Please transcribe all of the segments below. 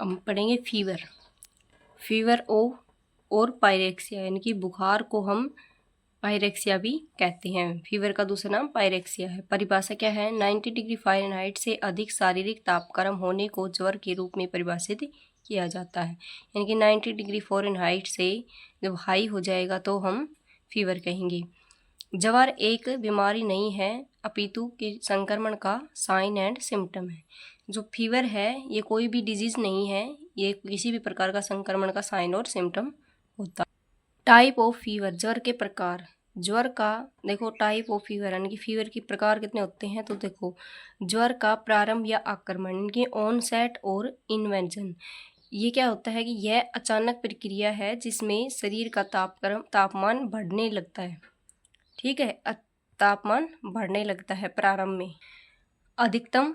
हम पढ़ेंगे fever. Fever और पायरेक्सिया, यानी कि बुखार को हम पायरेक्सिया भी कहते हैं। फीवर का दूसरा नाम पायरेक्सिया है। परिभाषा क्या है? 90 डिग्री फ़ारेनहाइट से अधिक शारीरिक तापक्रम होने को ज्वर के रूप में परिभाषित किया जाता है। यानी कि 90 डिग्री फ़ारेनहाइट से जब हाई हो जाएगा तो हम फीवर कहेंगे। ज्वर एक बीमारी नहीं है अपितु के संक्रमण का साइन एंड सिम्टम है। जो फीवर है ये कोई भी डिजीज़ नहीं है, ये किसी भी प्रकार का संक्रमण का साइन और सिम्टम होता है। टाइप ऑफ फीवर, ज्वर के प्रकार। ज्वर का देखो टाइप ऑफ फीवर यानी कि फीवर के प्रकार कितने होते हैं, तो देखो ज्वर का प्रारंभ या आक्रमण, इनके ऑनसेट और इन्वेंशन। ये क्या होता है कि यह अचानक प्रक्रिया है जिसमें शरीर का तापमान बढ़ने लगता है। ठीक है, तापमान बढ़ने लगता है प्रारंभ में। अधिकतम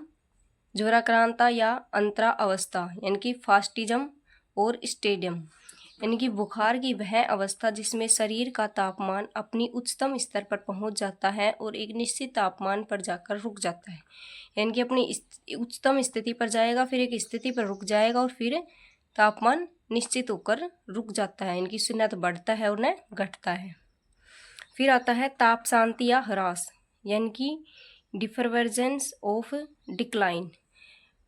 ज्वराक्रांता या अंतरा अवस्था यानी कि फास्टिज्म और स्टेडियम, यानी कि बुखार की वह अवस्था जिसमें शरीर का तापमान अपनी उच्चतम स्तर पर पहुंच जाता है और एक निश्चित तापमान पर जाकर रुक जाता है। यानी कि अपनी उच्चतम स्थिति पर जाएगा, फिर एक स्थिति पर रुक जाएगा और फिर तापमान निश्चित होकर रुक जाता है। यानी कि इससे न तो बढ़ता है और न घटता है। फिर आता है ताप शांति या ह्रास, यानी कि डिफरवर्जेंस ऑफ डिक्लाइन।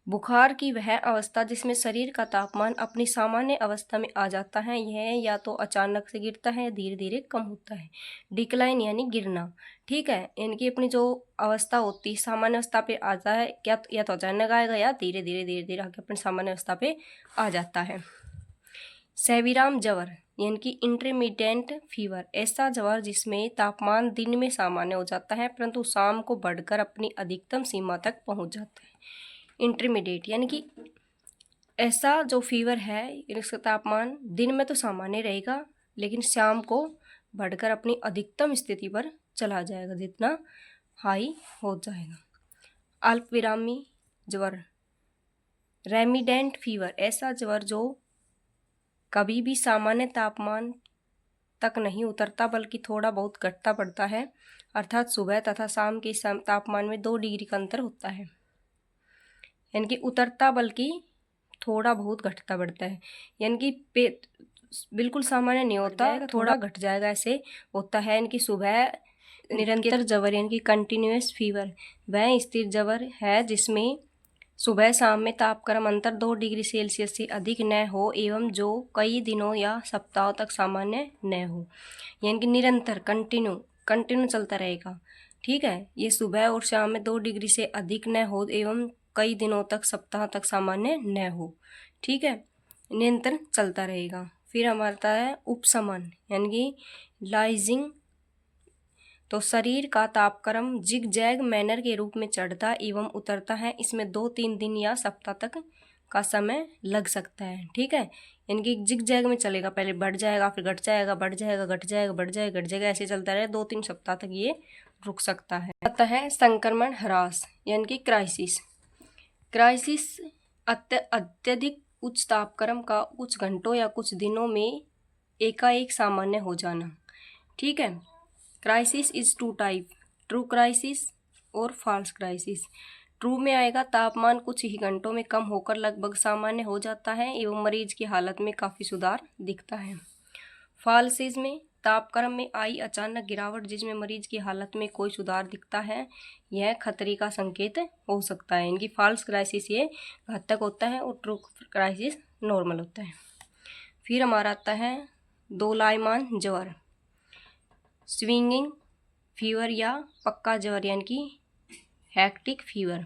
बुखार की वह अवस्था जिसमें शरीर का तापमान अपनी सामान्य अवस्था में आ जाता है, यह या तो अचानक से गिरता है या धीरे धीरे कम होता है। डिक्लाइन यानी गिरना। ठीक है, इनकी अपनी जो अवस्था होती है सामान्य अवस्था पे आता है, क्या या तो अचानक आएगा या धीरे धीरे आके अपनी सामान्य अवस्था पे आ जाता है। सेविराम ज्वर यानी कि इंटरमीडिएट फीवर, ऐसा ज्वर जिसमें तापमान दिन में सामान्य हो जाता है परंतु शाम को बढ़कर अपनी अधिकतम सीमा तक पहुंच जाता है। इंटरमीडिएट यानी कि ऐसा जो फीवर है इसका तापमान दिन में तो सामान्य रहेगा लेकिन शाम को बढ़कर अपनी अधिकतम स्थिति पर चला जाएगा, जितना हाई हो जाएगा। अल्पविरामी ज्वर, रेमिडेंट फीवर, ऐसा ज्वर जो कभी भी सामान्य तापमान तक नहीं उतरता बल्कि थोड़ा बहुत घटता बढ़ता है, अर्थात सुबह तथा शाम के तापमान में 2 डिग्री का अंतर होता है। यानी कि उतरता बल्कि थोड़ा बहुत घटता बढ़ता है, यानी कि बिल्कुल सामान्य नहीं होता, थोड़ा घट जाएगा, ऐसे होता है। यानी कि सुबह निरंतर ज्वर यानी कि कंटिन्यूअस फीवर वह स्थिर ज्वर है जिसमें सुबह शाम में तापक्रम अंतर 2 डिग्री सेल्सियस से अधिक न हो एवं जो कई दिनों या सप्ताहों तक सामान्य न हो। यानी कि निरंतर कंटिन्यू चलता रहेगा। ठीक है, ये सुबह और शाम में 2 डिग्री से अधिक न हो एवं कई दिनों तक सप्ताह तक सामान्य न हो। ठीक है, निरंतर चलता रहेगा। फिर हमारा है उपशमन यानी कि लाइजिंग, तो शरीर का तापक्रम जिग जैग मैनर के रूप में चढ़ता एवं उतरता है। इसमें 2-3 दिन या सप्ताह तक का समय लग सकता है। ठीक है, यानी कि जिग जैग में चलेगा, पहले बढ़ जाएगा फिर घट जाएगा, बढ़ जाएगा घट जाएगा, बढ़ जाएगा घट जाएगा, ऐसे चलता रहे 2-3 सप्ताह तक ये रुक सकता है। आता है संक्रमण ह्रास यानी कि क्राइसिस अत्यधिक उच्च तापक्रम का कुछ घंटों या कुछ दिनों में एकाएक सामान्य हो जाना। ठीक है, crisis is 2 type, true crisis और फॉल्स क्राइसिस। ट्रू में आएगा तापमान कुछ ही घंटों में कम होकर लगभग सामान्य हो जाता है एवं मरीज की हालत में काफ़ी सुधार दिखता है। फॉल्सिस में तापक्रम में आई अचानक गिरावट जिसमें मरीज की हालत में कोई सुधार दिखता है, यह खतरे का संकेत हो सकता है। इनकी फॉल्स क्राइसिस ये घातक होता है और ट्रू क्राइसिस नॉर्मल होता है। फिर हमारा आता है दोलायमान ज्वर, स्विंगिंग फीवर या पक्का ज्वर यानी कि हेक्टिक फीवर।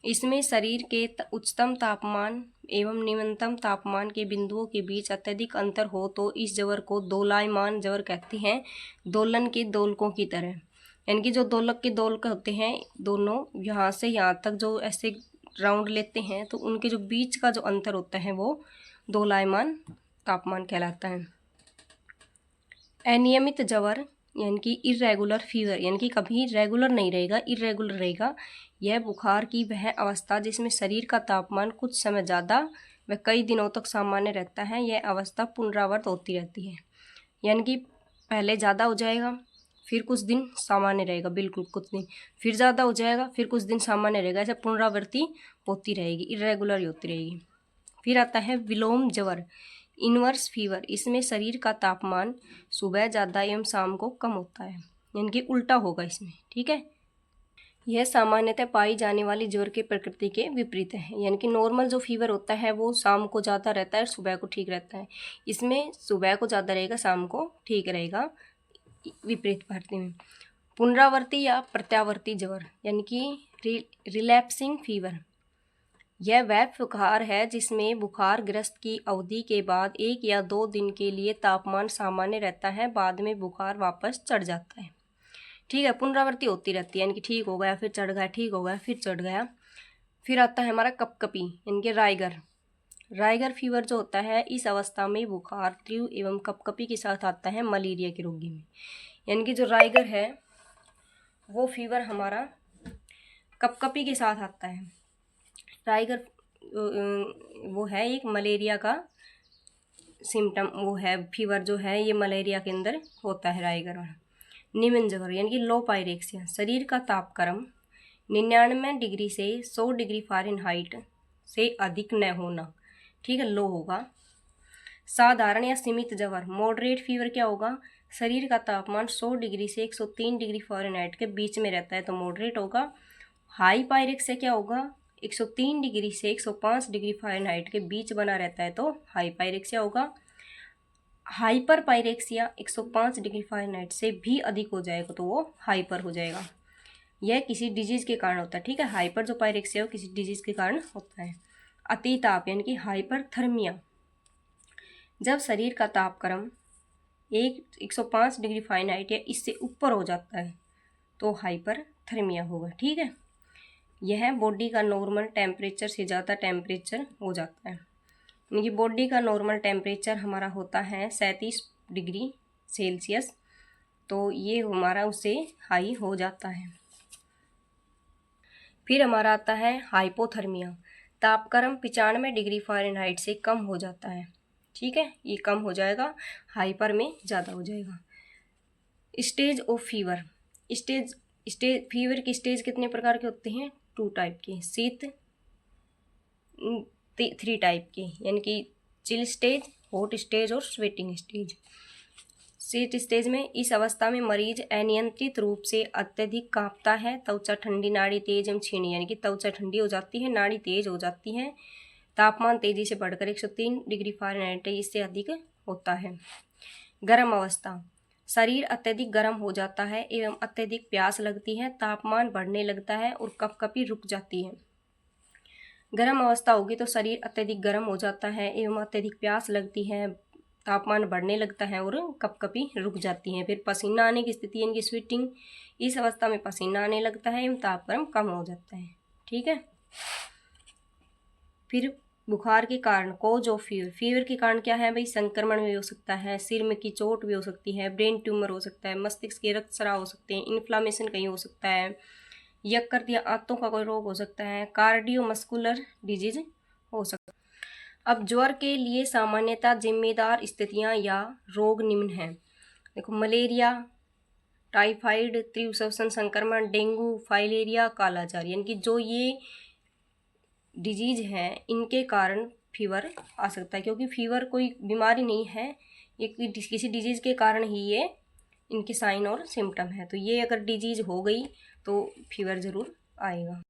इसमें शरीर के उच्चतम तापमान एवं निम्नतम तापमान के बिंदुओं के बीच अत्यधिक अंतर हो तो इस ज्वर को दोलायमान ज्वर कहते हैं, दोलन के दोलकों की तरह। यानी कि जो दोलक के दोलक होते हैं दोनों यहाँ से यहाँ तक जो ऐसे राउंड लेते हैं तो उनके जो बीच का जो अंतर होता है वो दोलायमान तापमान कहलाता है। अनियमित ज्वर यानी कि इरेगुलर फीवर, यानी कि कभी रेगुलर नहीं रहेगा, इरेगुलर रहेगा। यह बुखार की वह अवस्था जिसमें शरीर का तापमान कुछ समय ज़्यादा व कई दिनों तक सामान्य रहता है। यह अवस्था पुनरावृत्त होती रहती है, यानी कि पहले ज़्यादा हो जाएगा फिर कुछ दिन सामान्य रहेगा, बिल्कुल कुछ दिन, फिर ज़्यादा हो जाएगा फिर कुछ दिन सामान्य रहेगा, ऐसे पुनरावृत्ति होती रहेगी, इरेगुलर होती रहेगी। फिर आता है विलोम ज्वर, इनवर्स फीवर। इसमें शरीर का तापमान सुबह ज़्यादा एवं शाम को कम होता है, यानी कि उल्टा होगा इसमें। ठीक है, यह सामान्यतः पाई जाने वाली ज्वर की प्रकृति के विपरीत है, यानी कि नॉर्मल जो फीवर होता है वो शाम को ज़्यादा रहता है, सुबह को ठीक रहता है। इसमें सुबह को ज़्यादा रहेगा, शाम को ठीक रहेगा, विपरीत भर्ती में। पुनरावर्ती या प्रत्यावर्ती ज्वर, यानी कि रिलैप्सिंग फीवर। यह वह बुखार है जिसमें बुखारग्रस्त की अवधि के बाद 1 या 2 दिन के लिए तापमान सामान्य रहता है, बाद में बुखार वापस चढ़ जाता है। ठीक है, पुनरावृत्ति होती रहती है, यानी कि ठीक हो गया फिर चढ़ गया, ठीक हो गया फिर चढ़ गया। फिर आता है हमारा कपकपी, यानी कि राइगर। राइगर फीवर जो होता है, इस अवस्था में बुखार तीव्र एवं कपकपी के साथ आता है मलेरिया के रोगी में। यानी कि जो राइगर है वो फीवर हमारा कपकपी के साथ आता है। राइगर वो है एक मलेरिया का सिम्टम, वो है फीवर जो है ये मलेरिया के अंदर होता है राइगर। निम्न ज्वर, यानी कि लो पायरेक्सिया। शरीर का तापक्रम 99 डिग्री से 100 डिग्री फ़ारेनहाइट से अधिक न होना। ठीक है, लो होगा। साधारण या सीमित ज्वर, मॉडरेट फीवर क्या होगा, शरीर का तापमान 100 डिग्री से 103 डिग्री फ़ारेनहाइट के बीच में रहता है तो मॉडरेट होगा। हाई पायरेक्सिया क्या होगा, 103 डिग्री से 105 डिग्री फ़ारेनहाइट के बीच बना रहता है तो हाई पायरेक्सिया होगा। हाइपर पायरेक्सिया 105 डिग्री फ़ारेनहाइट से भी अधिक हो जाएगा तो वो हाइपर हो जाएगा। यह किसी डिजीज़ के कारण होता है। ठीक है, हाइपर जो पायरेक्सिया हो किसी डिजीज़ के कारण होता है। अतिताप, यानी कि हाइपरथर्मिया। जब शरीर का तापक्रम 105 डिग्री फ़ारेनहाइट या इससे ऊपर हो जाता है तो हाइपरथर्मिया होगा। ठीक है, यह बॉडी का नॉर्मल टेम्परेचर से ज़्यादा टेम्परेचर हो जाता है, यानी कि बॉडी का नॉर्मल टेम्परेचर हमारा होता है 37 डिग्री सेल्सियस, तो ये हमारा उससे हाई हो जाता है। फिर हमारा आता है हाइपोथर्मिया। तापक्रम 95 डिग्री फ़ारेनहाइट से कम हो जाता है। ठीक है, ये कम हो जाएगा, हाइपर में ज़्यादा हो जाएगा। Stage of fever. Stage fever की स्टेज कितने प्रकार के होते हैं, 2 टाइप के। शीत 3 टाइप के, यानी कि चिल स्टेज, हॉट स्टेज और स्वेटिंग स्टेज। शीत स्टेज में इस अवस्था में मरीज अनियंत्रित रूप से अत्यधिक कांपता है, त्वचा ठंडी, नाड़ी तेज एवं छीनी, यानी कि त्वचा ठंडी हो जाती है, नाड़ी तेज हो जाती है, तापमान तेजी से बढ़कर 103 डिग्री फ़ारेनहाइट इससे अधिक होता है। गर्म अवस्था, शरीर अत्यधिक गर्म हो जाता है एवं अत्यधिक प्यास लगती है, तापमान बढ़ने लगता है और कपकपी रुक जाती है। गर्म अवस्था होगी तो शरीर अत्यधिक गर्म हो जाता है एवं अत्यधिक प्यास लगती है, तापमान बढ़ने लगता है और कपकपी रुक जाती है। फिर पसीना आने की स्थिति, यानी कि स्वेटिंग, इस अवस्था में पसीना आने लगता है एवं तापक्रम कम हो जाता है। ठीक है, फिर बुखार के कारण, कॉज ऑफ फीवर। फीवर के कारण क्या है भाई, संक्रमण भी हो सकता है, सिर में की चोट भी हो सकती है, ब्रेन ट्यूमर हो सकता है, मस्तिष्क के रक्तस्राव हो सकते हैं, इन्फ्लामेशन कहीं हो सकता है, यकृत या आंतों का कोई रोग हो सकता है, कार्डियोमस्कुलर डिजीज हो सकता है। अब ज्वर के लिए सामान्यतः जिम्मेदार स्थितियां या रोग निम्न हैं। देखो, मलेरिया, टाइफाइड, तीव्र श्वसन संक्रमण, डेंगू, फाइलेरिया, कालाजार, यानी कि जो ये डिजीज हैं इनके कारण फीवर आ सकता है, क्योंकि फीवर कोई बीमारी नहीं है, ये किसी डिजीज़ के कारण ही ये इनके साइन और सिम्टम है। तो ये अगर डिजीज़ हो गई तो फीवर ज़रूर आएगा।